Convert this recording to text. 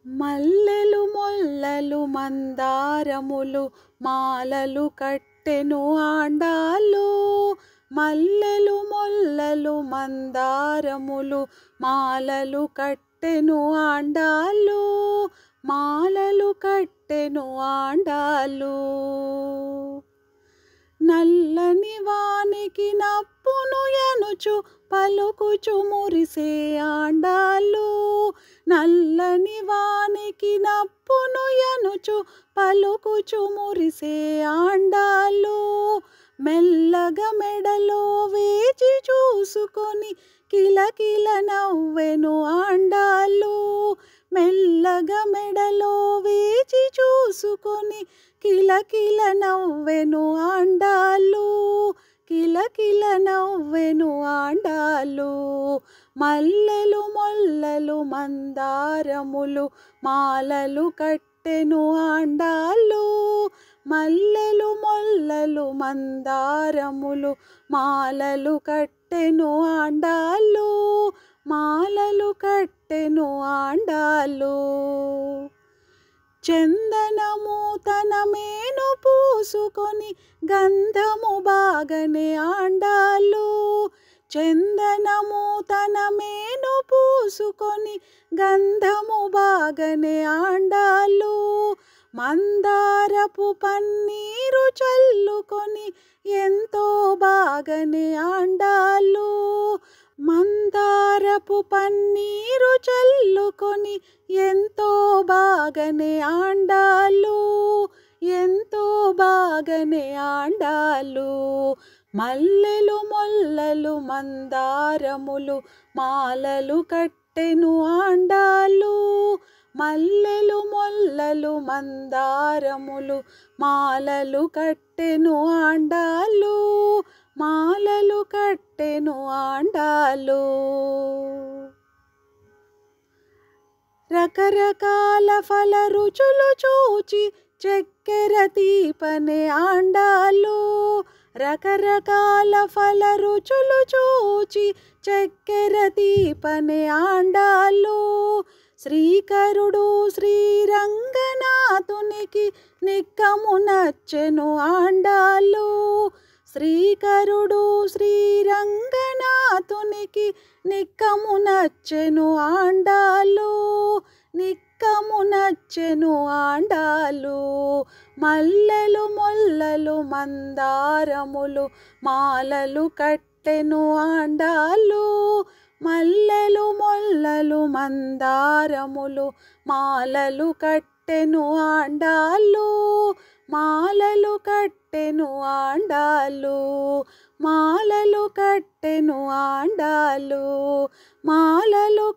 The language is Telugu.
మల్లెలు మొల్లలు మందారములు మాలలు కట్టెను ఆండాళ్ళు. మల్లెలు మొల్లలు మందారములు మాలలు కట్టెను ఆండాళ్ళు. మాలలు కట్టెను ఆండాళ్ళు. నల్లని వానికి నప్పును ఎనుచు పలుకుచు మురిసే ఆండాళ్ళు. నల్లని వానికి నప్పును ఎనుచు పలుకుచు మురిసే ఆండాళ్ళు. మెల్లగా మెడలో వేచి చూసుకొని కిలకిల నవ్వెను ఆండాళ్ళు. మెల్లగా మెడలో వేచి చూసుకొని కిలకిల నవ్వెను ఆండాళ్ళు. కిలకిల నవ్వెను ఆండాళ్ళు. మల్లెలు మొల్లలు మందారములు మాలలు కట్టెను ఆండాళ్ళు. మల్లెలు మొల్లలు మందారములు మాలలు కట్టెను ఆండాళ్ళు. మాలలు కట్టెను ఆండాళ్ళు. చందనము తన మేను పూసుకొని గంధము బాగనే ఆండాళ్ళు. చందనము తన మేను పూసుకొని గంధము బాగనే ఆండాళ్ళు. మందారపు పన్నీరు చల్లుకొని ఎంతో బాగనే ఆండాళ్ళు. మందారపు పన్నీరు చల్లుకొని ఎంతో బాగనే ఆండాళ్ళు. ఎంతో బాగనే ఆండాళ్ళు. మల్లెలు మొల్లలు మందారములు మాలలు కట్టెను ఆండాళ్ళు. మల్లెలు మొల్లలు మందారములు మాలలు కట్టెను ఆండాళ్ళు. మాలలు కట్టెను ఆండాళ్ళు. రకరకాల ఫల రుచులు చూచి చక్కెర తీపనే ఆండాళ్ళు. రకరకాల ఫల రుచులు చూచి చక్కెర తీపనే ఆండాళ్ళు. శ్రీకరుడు శ్రీరంగనాథునికి నిక్కము నచ్చెను ఆండాళ్ళు. శ్రీకరుడు శ్రీరంగనాథునికి నిక్కము నచ్చెను ఆండాళ్ళు. నిక్కము నచ్చెను ఆండాళ్ళు. మల్లెలు మొల్లలు మందారములు మాలలు కట్టెను ఆండాళ్ళు. మల్లెలు మొల్లలు మందారములు మాలలు కట్టెను ఆండాళ్ళు. మాలలు కట్టెను ఆండాళ్ళు. మాలలు కట్టెను ఆండాళ్ళు. మాలలు